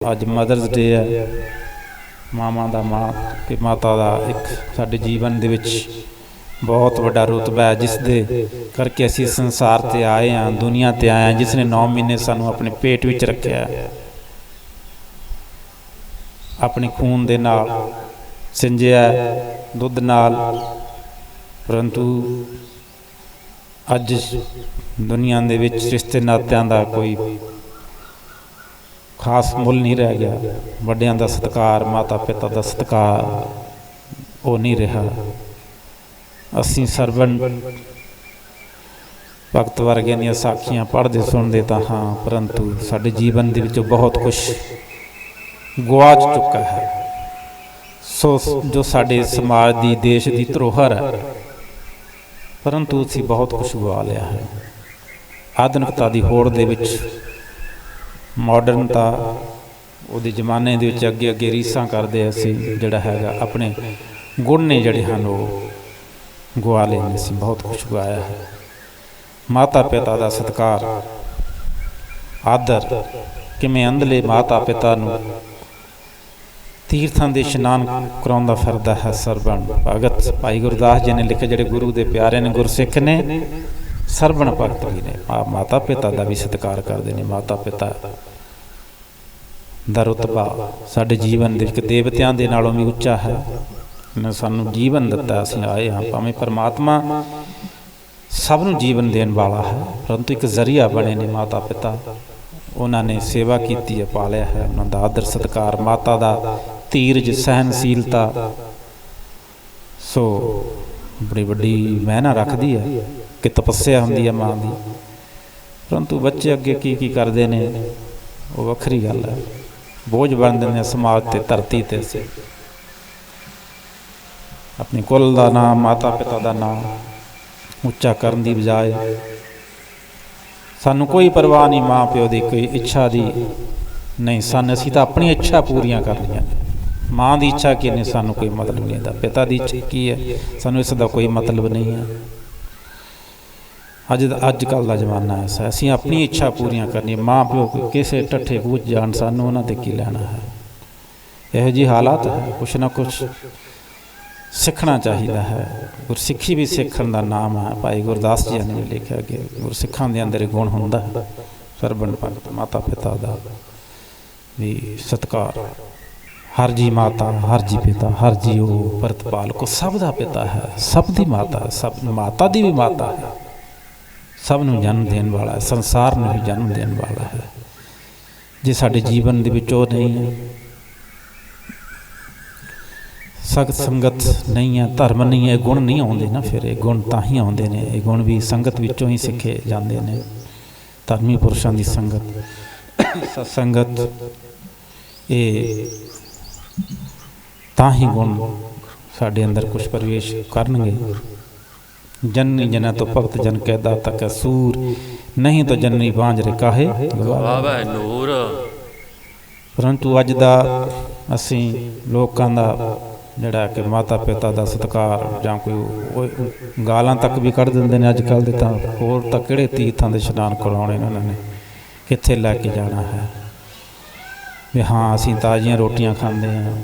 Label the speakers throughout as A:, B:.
A: ਅੱਜ ਮਦਰਸ ਡੇ ਹੈ। ਮਾਵਾਂ ਦਾ ਮਾਂ ਤੇ ਮਾਤਾ ਦਾ ਇੱਕ ਸਾਡੇ ਜੀਵਨ ਦੇ ਵਿੱਚ ਬਹੁਤ ਵੱਡਾ ਰੁਤਬਾ ਹੈ, ਜਿਸ ਦੇ ਕਰਕੇ ਅਸੀਂ ਸੰਸਾਰ 'ਤੇ ਆਏ ਹਾਂ, ਦੁਨੀਆ 'ਤੇ ਆਏ ਹਾਂ, ਜਿਸ ਨੇ 9 ਮਹੀਨੇ ਸਾਨੂੰ ਆਪਣੇ ਪੇਟ ਵਿੱਚ ਰੱਖਿਆ, ਆਪਣੇ ਖੂਨ ਦੇ ਨਾਲ ਸਿੰਜਿਆ, ਦੁੱਧ ਨਾਲ। ਪਰੰਤੂ ਅੱਜ ਦੁਨੀਆ ਦੇ ਵਿੱਚ ਰਿਸ਼ਤੇ ਨਾਤਿਆਂ ਦਾ ਕੋਈ ਖਾਸ ਮੁੱਲ ਨਹੀਂ ਰਹਿ ਗਿਆ। ਵੱਡਿਆਂ ਦਾ ਸਤਿਕਾਰ, ਮਾਤਾ ਪਿਤਾ ਦਾ ਸਤਿਕਾਰ ਉਹ ਨਹੀਂ ਰਿਹਾ। ਅਸੀਂ ਸਰਵਣ ਭਗਤ ਵਰਗਿਆਂ ਦੀਆਂ ਸਾਖੀਆਂ ਪੜ੍ਹਦੇ ਸੁਣਦੇ ਤਾਂ ਹਾਂ, ਪਰੰਤੂ ਸਾਡੇ ਜੀਵਨ ਦੇ ਵਿੱਚੋਂ ਬਹੁਤ ਕੁਛ ਗੁਆਚ ਚੁੱਕਾ ਹੈ। ਸੋ ਜੋ ਸਾਡੇ ਸਮਾਜ ਦੀ, ਦੇਸ਼ ਦੀ ਧਰੋਹਰ ਹੈ, ਪਰੰਤੂ ਅਸੀਂ ਬਹੁਤ ਕੁਛ ਗਵਾ ਲਿਆ ਹੈ। ਆਧੁਨਿਕਤਾ ਦੀ ਹੋੜ ਦੇ ਵਿੱਚ, ਮਾਡਰਨਤਾ ਉਹਦੇ ਜ਼ਮਾਨੇ ਦੇ ਵਿੱਚ ਅੱਗੇ ਅੱਗੇ ਰੀਸਾਂ ਕਰਦੇ ਅਸੀਂ ਜਿਹੜਾ ਹੈਗਾ ਆਪਣੇ ਗੁਣ ਨੇ ਜਿਹੜੇ ਹਨ ਉਹ ਗਵਾ ਲਏ ਨੇ। ਅਸੀਂ ਬਹੁਤ ਕੁਛ ਗਵਾਇਆ ਹੈ। ਮਾਤਾ ਪਿਤਾ ਦਾ ਸਤਿਕਾਰ, ਆਦਰ, ਕਿਵੇਂ ਅੰਧਲੇ ਮਾਤਾ ਪਿਤਾ ਨੂੰ ਤੀਰਥਾਂ ਦੇ ਇਸ਼ਨਾਨ ਕਰਾਉਂਦਾ ਫਿਰਦਾ ਹੈ ਸਰਵਣ ਭਗਤ। ਭਾਈ ਗੁਰਦਾਸ ਜੀ ਨੇ ਲਿਖੇ, ਜਿਹੜੇ ਗੁਰੂ ਦੇ ਪਿਆਰੇ ਨੇ, ਗੁਰਸਿੱਖ ਨੇ, ਸਰਵਣ ਭਗਤ ਵੀ ਨੇ। ਮਾਤਾ ਪਿਤਾ ਦਾ ਵੀ ਸਤਿਕਾਰ ਕਰਦੇ ਨੇ। ਮਾਤਾ ਪਿਤਾ ਦਾ ਰੁਤਬਾ ਸਾਡੇ ਜੀਵਨ ਦੇ ਵਿੱਚ ਦੇਵਤਿਆਂ ਦੇ ਨਾਲੋਂ ਵੀ ਉੱਚਾ ਹੈ। ਨੇ ਸਾਨੂੰ ਜੀਵਨ ਦਿੱਤਾ, ਅਸੀਂ ਆਏ ਹਾਂ। ਭਾਵੇਂ ਪਰਮਾਤਮਾ ਸਭ ਨੂੰ ਜੀਵਨ ਦੇਣ ਵਾਲਾ ਹੈ, ਪਰੰਤੂ ਇੱਕ ਜ਼ਰੀਆ ਬਣੇ ਨੇ ਮਾਤਾ ਪਿਤਾ। ਉਹਨਾਂ ਨੇ ਸੇਵਾ ਕੀਤੀ ਹੈ, ਪਾਲਿਆ ਹੈ। ਉਹਨਾਂ ਦਾ ਆਦਰ ਸਤਿਕਾਰ, ਮਾਤਾ ਦਾ ਧੀਰਜ, ਸਹਿਨਸ਼ੀਲਤਾ, ਸੋ ਬੜੀ ਵੱਡੀ ਮਾਇਨਾ ਰੱਖਦੀ ਹੈ ਕਿ ਤਪੱਸਿਆ ਹੁੰਦੀ ਹੈ ਮਾਂ ਦੀ। ਪਰੰਤੂ ਬੱਚੇ ਅੱਗੇ ਕੀ ਕੀ ਕਰਦੇ ਨੇ ਉਹ ਵੱਖਰੀ ਗੱਲ ਹੈ। ਬੋਝ ਬਣ ਦਿੰਦੇ ਸਮਾਜ 'ਤੇ, ਧਰਤੀ 'ਤੇ। ਅਸੀਂ ਆਪਣੇ ਕੁਲ ਦਾ ਨਾਮ, ਮਾਤਾ ਪਿਤਾ ਦਾ ਨਾਮ ਉੱਚਾ ਕਰਨ ਦੀ ਬਜਾਏ ਸਾਨੂੰ ਕੋਈ ਪਰਵਾਹ ਨਹੀਂ ਮਾਂ ਪਿਓ ਦੀ, ਕੋਈ ਇੱਛਾ ਦੀ ਨਹੀਂ। ਅਸੀਂ ਤਾਂ ਆਪਣੀ ਇੱਛਾ ਪੂਰੀਆਂ ਕਰਨੀਆਂ। ਮਾਂ ਦੀ ਇੱਛਾ ਕੀ ਨੇ, ਸਾਨੂੰ ਕੋਈ ਮਤਲਬ ਨਹੀਂ ਇਹਦਾ। ਪਿਤਾ ਦੀ ਇੱਛਾ ਕੀ ਹੈ, ਸਾਨੂੰ ਇਸ ਦਾ ਕੋਈ ਮਤਲਬ ਨਹੀਂ ਹੈ। ਅੱਜ ਕੱਲ੍ਹ ਦਾ ਜ਼ਮਾਨਾ ਐਸਾ, ਅਸੀਂ ਆਪਣੀ ਇੱਛਾ ਪੂਰੀਆਂ ਕਰਨੀਆਂ। ਮਾਂ ਪਿਓ ਕਿਸੇ ਢੱਠੇ ਬੂਝ ਜਾਣ, ਸਾਨੂੰ ਉਹਨਾਂ 'ਤੇ ਕੀ ਲੈਣਾ ਹੈ। ਇਹੋ ਜਿਹੀ ਹਾਲਾਤ ਹੈ। ਕੁਛ ਨਾ ਕੁਛ ਸਿੱਖਣਾ ਚਾਹੀਦਾ ਹੈ। ਗੁਰਸਿੱਖੀ ਵੀ ਸਿੱਖਣ ਦਾ ਨਾਮ ਹੈ। ਭਾਈ ਗੁਰਦਾਸ ਜੀ ਨੇ ਲਿਖਿਆ ਕਿ ਗੁਰਸਿੱਖਾਂ ਦੇ ਅੰਦਰ ਗੁਣ ਹੁੰਦਾ ਹੈ ਸਰਵਣ ਭਗਤ। ਮਾਤਾ ਪਿਤਾ ਦਾ ਵੀ ਸਤਿਕਾਰ। ਹਰ ਜੀ ਮਾਤਾ, ਹਰ ਜੀ ਪਿਤਾ, ਹਰ ਜੀਓ ਪ੍ਰਤਪਾਲ ਕੋ। ਸਭ ਦਾ ਪਿਤਾ ਹੈ, ਸਭ ਦੀ ਮਾਤਾ, ਸਭ ਮਾਤਾ ਦੀ ਵੀ ਮਾਤਾ ਹੈ। ਸਭ ਨੂੰ ਜਨਮ ਦੇਣ ਵਾਲਾ ਹੈ, ਸੰਸਾਰ ਨੂੰ ਵੀ ਜਨਮ ਦੇਣ ਵਾਲਾ ਹੈ। ਜੇ ਸਾਡੇ ਜੀਵਨ ਦੇ ਵਿੱਚ ਉਹ ਨਹੀਂ ਹੈ, ਸਖਤ ਸੰਗਤ ਨਹੀਂ ਹੈ, ਧਰਮ ਨਹੀਂ ਹੈ, ਗੁਣ ਨਹੀਂ ਆਉਂਦੇ ਨਾ। ਫਿਰ ਇਹ ਗੁਣ ਤਾਂ ਹੀ ਆਉਂਦੇ ਨੇ। ਇਹ ਗੁਣ ਵੀ ਸੰਗਤ ਵਿੱਚੋਂ ਹੀ ਸਿੱਖੇ ਜਾਂਦੇ ਨੇ। ਧਰਮੀ ਪੁਰਸ਼ਾਂ ਦੀ ਸੰਗਤ, ਸਤਸੰਗਤ, ਇਹ ਤਾਂ ਹੀ ਗੁਣ ਸਾਡੇ ਅੰਦਰ ਕੁਛ ਪ੍ਰਵੇਸ਼ ਕਰਨਗੇ। ਜਨਨੀ ਜਨਾ ਤੋਂ ਭਗਤ ਜਨ ਕਹਿ ਦਾਤਾ ਕੈ ਸੂਰ, ਨਹੀਂ ਤਾਂ ਜਨਨੀ ਬਾਂਝਰੇ ਕਾਹੇ ਗਵਾਵੇ ਨੂਰ। ਪਰੰਤੂ ਅੱਜ ਦਾ ਅਸੀਂ ਲੋਕਾਂ ਦਾ ਜਿਹੜਾ ਕਿ ਮਾਤਾ ਪਿਤਾ ਦਾ ਸਤਿਕਾਰ, ਜਾਂ ਕੋਈ ਗਾਲਾਂ ਤੱਕ ਵੀ ਕੱਢ ਦਿੰਦੇ ਨੇ ਅੱਜ ਕੱਲ੍ਹ ਦੇ। ਤਾਂ ਹੋਰ ਤਾਂ ਕਿਹੜੇ ਤੀਰਥਾਂ ਦੇ ਇਸ਼ਨਾਨ ਕਰਾਉਣੇ ਨੇ ਉਹਨਾਂ ਨੇ, ਕਿੱਥੇ ਲੈ ਕੇ ਜਾਣਾ ਹੈ ਵੀ ਹਾਂ ਅਸੀਂ ਤਾਜ਼ੀਆਂ ਰੋਟੀਆਂ ਖਾਂਦੇ ਹਾਂ।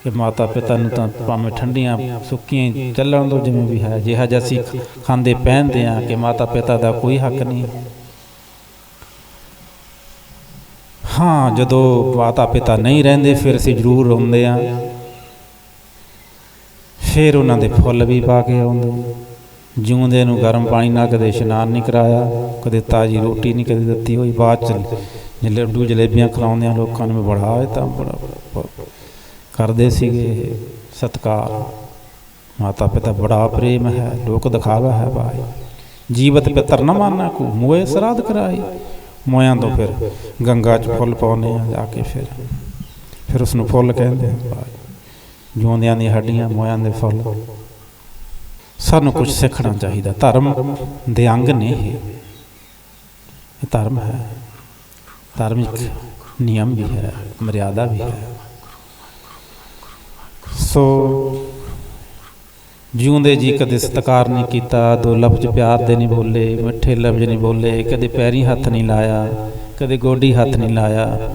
A: ਕਿ ਮਾਤਾ ਪਿਤਾ ਨੂੰ ਤਾਂ ਭਾਵੇਂ ਠੰਡੀਆਂ ਸੁੱਕੀਆਂ ਚੱਲਣ ਤੋਂ ਜਿਵੇਂ ਵੀ ਹੈ, ਜਿਹਾ ਜਿਹਾ ਅਸੀਂ ਖਾਂਦੇ ਪਹਿਨਦੇ ਹਾਂ, ਕਿ ਮਾਤਾ ਪਿਤਾ ਦਾ ਕੋਈ ਹੱਕ ਨਹੀਂ। ਹਾਂ, ਜਦੋਂ ਮਾਤਾ ਪਿਤਾ ਨਹੀਂ ਰਹਿੰਦੇ ਫਿਰ ਅਸੀਂ ਜ਼ਰੂਰ ਰੋਂਦੇ ਹਾਂ। ਫਿਰ ਉਹਨਾਂ ਦੇ ਫੁੱਲ ਵੀ ਪਾ ਕੇ ਆਉਂਦੇ। ਜਿਉਂਦੇ ਨੂੰ ਗਰਮ ਪਾਣੀ ਨਾਲ ਕਦੇ ਇਸ਼ਨਾਨ ਨਹੀਂ ਕਰਾਇਆ, ਕਦੇ ਤਾਜ਼ੀ ਰੋਟੀ ਨਹੀਂ ਕਦੇ ਦਿੱਤੀ ਹੋਈ। ਬਾਅਦ 'ਚ ਲੱਡੂ ਜਲੇਬੀਆਂ ਖਿਲਾਉਂਦੇ ਆ ਲੋਕਾਂ ਨੂੰ। ਬੜਾ ਇਹ ਤਾਂ ਬੜਾ ਕਰਦੇ ਸੀਗੇ ਸਤਿਕਾਰ। ਮਾਤਾ ਪਿਤਾ ਬੜਾ ਪ੍ਰੇਮ ਹੈ, ਲੋਕ ਦਿਖਾਵਾ ਹੈ। ਭਾਈ ਜੀਵਤ ਪਿੱਤਰ ਨਾ ਮਾਨਾ ਕੋ, ਮੋਏ ਸਰਾਧ ਕਰਾਈ। ਮੋਇਆਂ ਤੋਂ ਫਿਰ ਗੰਗਾ 'ਚ ਫੁੱਲ ਪਾਉਂਦੇ ਆ ਜਾ ਕੇ। ਫਿਰ ਉਸਨੂੰ ਫੁੱਲ ਕਹਿੰਦੇ ਆ। ਭਾਈ ਜਿਉਂਦਿਆਂ ਦੀਆਂ ਹੱਡੀਆਂ, ਮੋਇਆਂ ਦੇ ਫੁੱਲ। ਸਾਨੂੰ ਕੁਛ ਸਿੱਖਣਾ ਚਾਹੀਦਾ। ਧਰਮ ਦੇ ਅੰਗ ਨੇ ਇਹ ਧਰਮ ਹੈ। ਧਾਰਮਿਕ ਨਿਯਮ ਵੀ ਹੈ, ਮਰਿਆਦਾ ਵੀ ਹੈ। ਸੋ ਜਿਉਂਦੇ ਜੀ ਕਦੇ ਸਤਿਕਾਰ ਨਹੀਂ ਕੀਤਾ, ਦੋ ਲਫ਼ਜ਼ ਪਿਆਰ ਦੇ ਨਹੀਂ ਬੋਲੇ, ਮਿੱਠੇ ਲਫ਼ਜ਼ ਨਹੀਂ ਬੋਲੇ, ਕਦੇ ਪੈਰੀਂ ਹੱਥ ਨਹੀਂ ਲਾਇਆ, ਕਦੇ ਗੋਡੀ ਹੱਥ ਨਹੀਂ ਲਾਇਆ।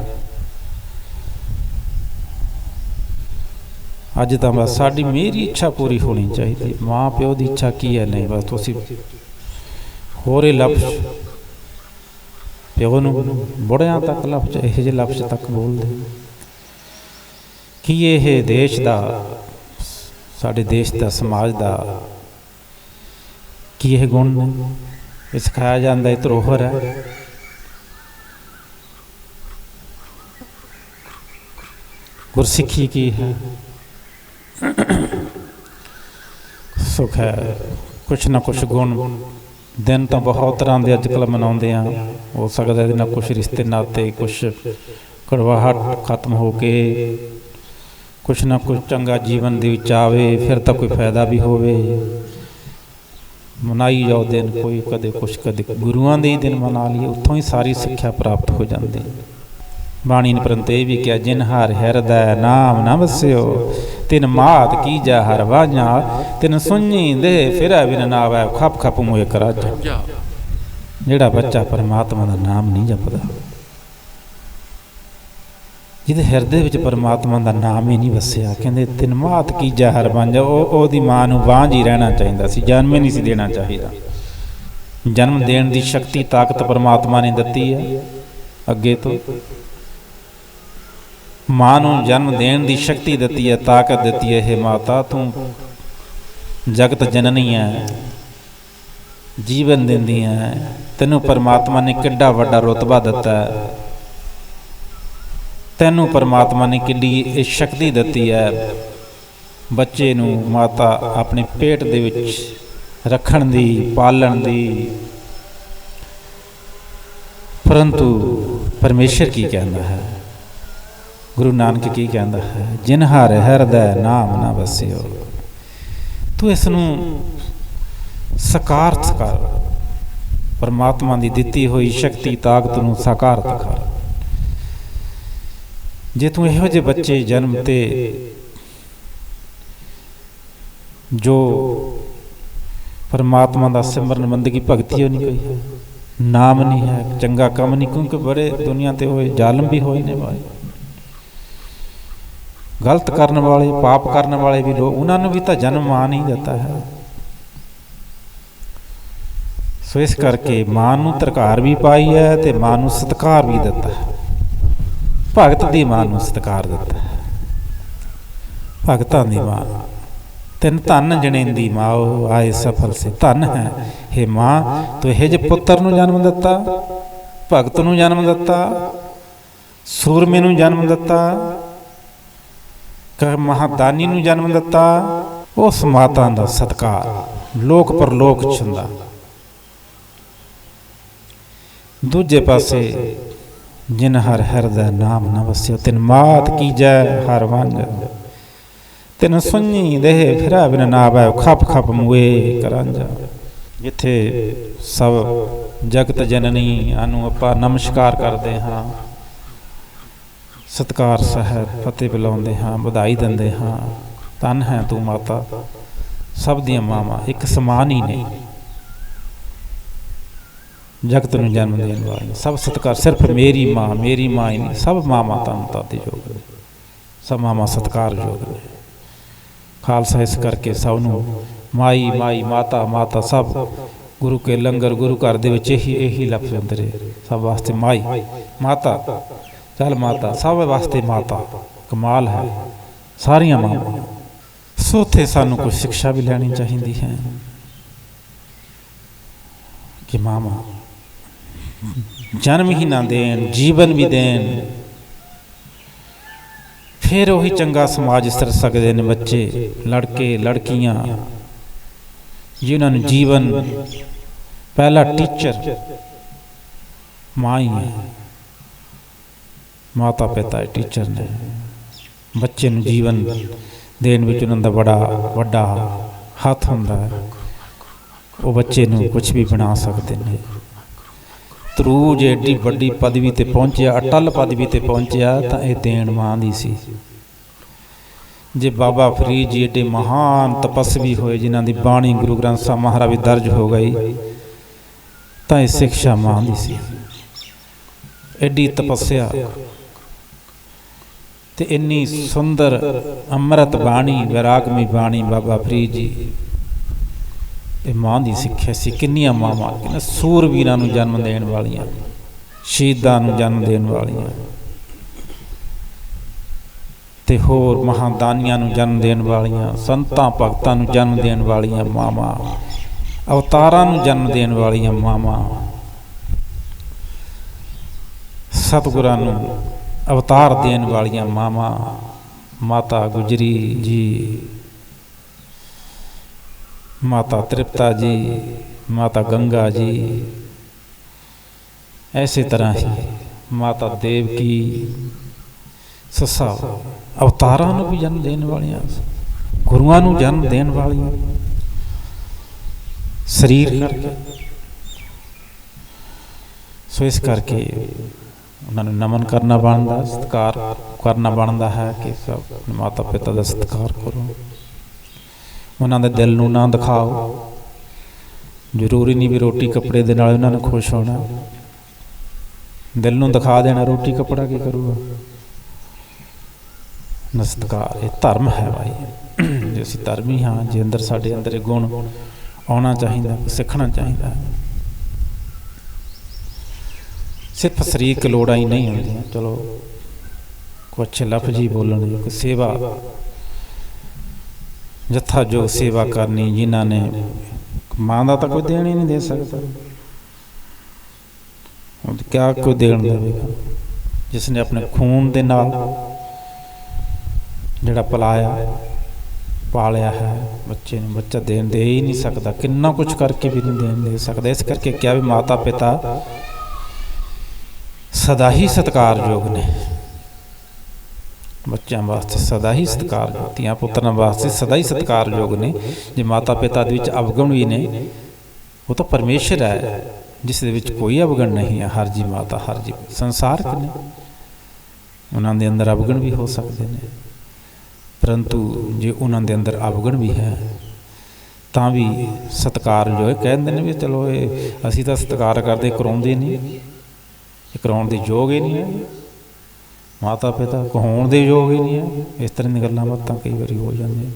A: अज तो बस साडी मेरी इच्छा पूरी होनी चाहिए। माँ प्यो की इच्छा की है नहीं, बस तुसी होरे लफ्ज़ प्यो नूं बुढ़ियां तक लफ्ज़ इहो ਜਿਹੇ लफ्ज़ तक बोलदे कि यह देश का साडे देश का समाज का कि यह गुण ने सिखाया जाता है, धरोहर है। गुरसिक्खी की है, सुख है, कुछ ना कुछ गुण। दिन तो बहुत तरह के अजकल मनाते हैं, हो सकता है ना कुछ रिश्ते नाते कुछ कड़वाहट खत्म हो के कुछ ना कुछ चंगा जीवन दे विच आवे, फिर तो कोई फायदा भी होवे। मनाई जाओ दिन, कोई कदे कुछ कदे गुरुआं दे दिन मना लिए, उत्थों ही सारी सिक्ख्या प्राप्त हो जाती। बाणी ने परंतु ये भी क्या, जिन हर हृदय नाम न वस्यो तिन मात की जा हर वाजा तिन सुनी दे फिर बिन नावै खप खप मुए कराजा। जिहड़ा बच्चा परमात्मा का नाम नहीं जपदा, जिहदे हृदय विच परमात्मा का नाम ही नहीं वसिया, कहंदे तिन मात की जा हर वाजा, ओहदी मां नूं बांझ ही रहना चाहिदा सी, जन्म ही नहीं सी देना चाहिदा। जन्म देण दी शक्ति ताकत परमात्मा ने दित्ती है अगे तो। मां नूं जन्म देण दी शक्ति दित्ती है, ताकत दित्ती है। हे माता तू जगत जननी है, जीवन दिंदी है, तैनूं परमात्मा ने किड्डा वड्डा रुतबा दिता है, तैनूं परमात्मा ने किड्डी शक्ति दित्ती है। बच्चे नूं माता अपने पेट दे विच रखण दी, पालण दी। परंतु परमेश्वर की कहता है, गुरु नानक की कहता है, जिन हर हृदय नाम ना वसियो। तू इसनूं साकारत कर, परमात्मा की दिती हुई शक्ति ताकत नूं साकारत कर। जे तू इहो जे बच्चे जन्म ते जो परमात्मा का सिमरन बंदगी भगती नहीं कोई है, नाम नहीं है, चंगा कम नहीं, क्योंकि बड़े दुनिया ते होए जालम भी होए ने भाई, गलत करने वाले पाप करने वाले भी लोग, उन्होंने भी तो जन्म मां नहीं देता है। सो इस करके मां नूं तरकार भी पाई है तो मां नूं सत्कार भी दिता है। भगत की मां नूं सत्कार दिता है, भगतां दी मां। तिन धन जनेंदी माओ आए सफल से धन है। हे मां तू इहो जे पुत्र नूं जन्म दिता, भगत नूं जन्म दिता, सूरमे नूं जन्म दिता, महादानी नूं जन्म दिता। उस माता का सत्कार लोक परलोक छुंदा। दूजे पासे जिन हर हृदय नाम न वस्यो तिन मात की जय हर वंज तिन सुनी देह फिर बिन नावै खप खप मुए करांजा। जिथे सब जगत जननी आनू आपां नमस्कार करते हाँ, सत्कार सहत फतेह बुलाते हाँ, बधाई देंदे हाँ। धन है तू माता, सब दियां मावां एक समान ही नहीं, जगत नूं जन्म देण वाली सब सत्कार। सिर्फ मेरी माँ ही नहीं, सब मावां धनता दे योग ने, सब मावां सत्कार योग ने। खालसा इस करके सब नूं माई माई माता माता सब गुरु के लंगर गुरु घर दे विच यही लफ्ज़ हुंदे रहे सब वास्ते माई माता। चल माता सब वास्ते माता, कमाल है सारिया मावां। सो उत्थे सानू कुछ शिक्षा भी लैनी चाहिए है कि मावां जन्म ही ना देन, जीवन भी देन, फिर वही चंगा समाज सर सकते हैं। बच्चे लड़के लड़कियां जिन्होंने जीवन पहला टीचर माँ ही है, माता पिता है टीचर ने। बच्चे नूं जीवन देन विच उन्हां दा बड़ा वड्डा हथ हुंदा है, वो बच्चे नूं कुछ भी बना सकते हैं। तरू जे एडी वड्डी पदवी ते पहुंचिया, अटल पदवी ते पहुंचिया तां इह देन मां दी सी। जे बाबा फरीद जी एडे महान तपस्वी होए जिन्हां दी बाणी गुरु ग्रंथ साहिब महाराज भी दर्ज हो गई, तां इह शिक्षा मां दी सी। एडी तपस्या ਤੇ ਇੰਨੀ ਸੁੰਦਰ ਅੰਮ੍ਰਿਤ ਬਾਣੀ ਵੈਰਾਗਮਈ ਬਾਣੀ ਬਾਬਾ ਫਰੀਦ ਜੀ ਇਹ ਮਾਂ ਦੀ ਸਿੱਖਿਆ ਸੀ। ਕਿੰਨੀਆਂ ਮਾਵਾਂ ਕਿੰਨੇ ਸੂਰਵੀਰਾਂ ਨੂੰ ਜਨਮ ਦੇਣ ਵਾਲੀਆਂ, ਸ਼ਹੀਦਾਂ ਨੂੰ ਜਨਮ ਦੇਣ ਵਾਲੀਆਂ ਤੇ ਹੋਰ ਮਹਾਦਾਨੀਆਂ ਨੂੰ ਜਨਮ ਦੇਣ ਵਾਲੀਆਂ, ਸੰਤਾਂ ਭਗਤਾਂ ਨੂੰ ਜਨਮ ਦੇਣ ਵਾਲੀਆਂ ਮਾਵਾਂ, ਅਵਤਾਰਾਂ ਨੂੰ ਜਨਮ ਦੇਣ ਵਾਲੀਆਂ ਮਾਵਾਂ, ਸਤਿਗੁਰਾਂ ਨੂੰ ਅਵਤਾਰ ਦੇਣ ਵਾਲੀਆਂ ਮਾਵਾਂ, ਮਾਤਾ ਗੁਜਰੀ ਜੀ, ਮਾਤਾ ਤ੍ਰਿਪਤਾ ਜੀ, ਮਾਤਾ ਗੰਗਾ ਜੀ, ਐਸੇ ਤਰ੍ਹਾਂ ਹੀ ਮਾਤਾ ਦੇਵਕੀ, ਸੱਸਾ ਅਵਤਾਰਾਂ ਨੂੰ ਵੀ ਜਨਮ ਦੇਣ ਵਾਲੀਆਂ, ਗੁਰੂਆਂ ਨੂੰ ਜਨਮ ਦੇਣ ਵਾਲੀਆਂ ਸਰੀਰ ਕਰਕੇ। ਸੋ ਇਸ ਕਰਕੇ ਉਹਨਾਂ ਨੂੰ ਨਮਨ ਕਰਨਾ ਬਣਦਾ, ਸਤਿਕਾਰ ਕਰਨਾ ਬਣਦਾ ਹੈ ਕਿ ਸਭ ਮਾਤਾ ਪਿਤਾ ਦਾ ਸਤਿਕਾਰ ਕਰੋ, ਉਹਨਾਂ ਦੇ ਦਿਲ ਨੂੰ ਨਾ ਦਿਖਾਓ। ਜ਼ਰੂਰੀ ਨਹੀਂ ਵੀ ਰੋਟੀ ਕੱਪੜੇ ਦੇ ਨਾਲ ਉਹਨਾਂ ਨੂੰ ਖੁਸ਼ ਹੋਣਾ, ਦਿਲ ਨੂੰ ਦਿਖਾ ਦੇਣਾ, ਰੋਟੀ ਕੱਪੜਾ ਕੀ ਕਰੂਗਾ। ਸਤਿਕਾਰ ਇਹ ਧਰਮ ਹੈ ਭਾਈ, ਜੇ ਅਸੀਂ ਧਰਮੀ ਹਾਂ, ਜੇ ਅੰਦਰ ਸਾਡੇ ਅੰਦਰ ਇਹ ਗੁਣ ਆਉਣਾ ਚਾਹੀਦਾ, ਸਿੱਖਣਾ ਚਾਹੀਦਾ। ਸਿਰਫ ਸਰੀਰਕ ਲੋੜਾਂ ਹੀ ਨਹੀਂ ਹੁੰਦੀਆਂ, ਚਲੋ ਕੁਛ ਲਫ਼ਜ਼ ਹੀ ਬੋਲਣੇ, ਕੋਈ ਸੇਵਾ ਜੱਥਾ ਜੋ ਸੇਵਾ ਕਰਨੀ, ਜਿਨ੍ਹਾਂ ਨੇ ਮਾਂ ਦਾ ਤਾਂ ਕੋਈ ਦੇਣ ਹੀ ਨਹੀਂ ਦੇ ਸਕਦਾ, ਕਿਆ ਕੋਈ ਦੇਣ ਦੇਵੇਗਾ। ਜਿਸ ਨੇ ਆਪਣੇ ਖੂਨ ਦੇ ਨਾਲ ਜਿਹੜਾ ਪਲਾਇਆ ਪਾਲਿਆ ਹੈ ਬੱਚੇ ਨੂੰ, ਬੱਚਾ ਦੇਣ ਦੇ ਹੀ ਨਹੀਂ ਸਕਦਾ, ਕਿੰਨਾ ਕੁਛ ਕਰਕੇ ਵੀ ਨਹੀਂ ਦੇਣ ਦੇ ਸਕਦਾ। ਇਸ ਕਰਕੇ ਕਿਹਾ ਵੀ ਮਾਤਾ ਪਿਤਾ ਸਦਾ ਹੀ ਸਤਿਕਾਰਯੋਗ ਨੇ, ਬੱਚਿਆਂ ਵਾਸਤੇ ਸਦਾ ਹੀ ਸਤਿਕਾਰਯੋਗ, ਧੀਆਂ ਪੁੱਤਰਾਂ ਵਾਸਤੇ ਸਦਾ ਹੀ ਸਤਿਕਾਰਯੋਗ ਨੇ। ਜੇ ਮਾਤਾ ਪਿਤਾ ਦੇ ਵਿੱਚ ਅਵਗੁਣ ਵੀ ਨੇ, ਉਹ ਤਾਂ ਪਰਮੇਸ਼ਰ ਹੈ ਜਿਸ ਦੇ ਵਿੱਚ ਕੋਈ ਅਵਗੁਣ ਨਹੀਂ ਹੈ। ਹਰ ਜੀ ਮਾਤਾ, ਹਰ ਜੀ ਸੰਸਾਰਕ ਨੇ, ਉਹਨਾਂ ਦੇ ਅੰਦਰ ਅਵਗੁਣ ਵੀ ਹੋ ਸਕਦੇ ਨੇ, ਪਰੰਤੂ ਜੇ ਉਹਨਾਂ ਦੇ ਅੰਦਰ ਅਵਗੁਣ ਵੀ ਹੈ ਤਾਂ ਵੀ ਸਤਿਕਾਰਯੋਗ ਕਹਿੰਦੇ ਨੇ ਵੀ ਚਲੋ ਇਹ ਅਸੀਂ ਤਾਂ ਸਤਿਕਾਰ ਕਰਦੇ, ਕਰਾਉਂਦੇ ਨਹੀਂ, ਇਹ ਕਰਾਉਣ ਦੇ ਯੋਗ ਹੀ ਨਹੀਂ ਹੈ, ਮਾਤਾ ਪਿਤਾ ਕਹਾਉਣ ਦੇ ਯੋਗ ਹੀ ਨਹੀਂ ਹੈ। ਇਸ ਤਰ੍ਹਾਂ ਦੀਆਂ ਗੱਲਾਂ ਬਾਤਾਂ ਕਈ ਵਾਰੀ ਹੋ ਜਾਂਦੀਆਂ।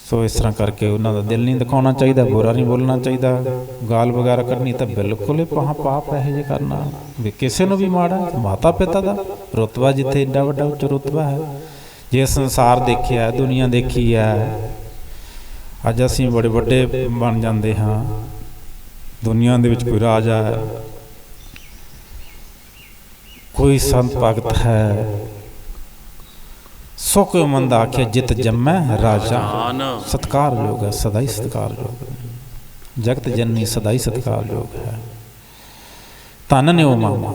A: ਸੋ ਇਸ ਤਰ੍ਹਾਂ ਕਰਕੇ ਉਹਨਾਂ ਦਾ ਦਿਲ ਨਹੀਂ ਦਿਖਾਉਣਾ ਚਾਹੀਦਾ, ਬੁਰਾ ਨਹੀਂ ਬੋਲਣਾ ਚਾਹੀਦਾ, ਗਾਲ ਵਗੈਰਾ ਕਰਨੀ ਤਾਂ ਬਿਲਕੁਲ ਹੀ ਪਾਪ ਇਹੋ ਜਿਹੇ ਕਰਨਾ ਵੀ ਕਿਸੇ ਨੂੰ ਵੀ ਮਾੜਾ। ਮਾਤਾ ਪਿਤਾ ਦਾ ਰੁਤਬਾ ਜਿੱਥੇ ਏਡਾ ਵੱਡਾ ਉੱਚ ਰੁਤਬਾ ਹੈ, ਜੇ ਸੰਸਾਰ ਦੇਖਿਆ, ਦੁਨੀਆ ਦੇਖੀ ਹੈ, ਅੱਜ ਅਸੀਂ ਬੜੇ ਵੱਡੇ ਬਣ ਜਾਂਦੇ ਹਾਂ, ਦੁਨੀਆ ਦੇ ਵਿੱਚ ਕੋਈ ਰਾਜਾ ਹੈ, ਕੋਈ ਸੰਤ ਭਗਤ ਹੈ, ਸੋ ਕੋਈ ਮੰਦਾ ਆਖਿਆ ਜਿਤ ਜੰਮੈ ਰਾਜਾ। ਸਤਿਕਾਰਯੋਗ ਹੈ, ਸਦਾ ਹੀ ਸਤਿਕਾਰਯੋਗ ਹੈ, ਜਗਤ ਜਨਨੀ ਸਦਾ ਹੀ ਸਤਿਕਾਰਯੋਗ ਹੈ। ਧੰਨ ਨੇ ਉਹ ਮਾਵਾਂ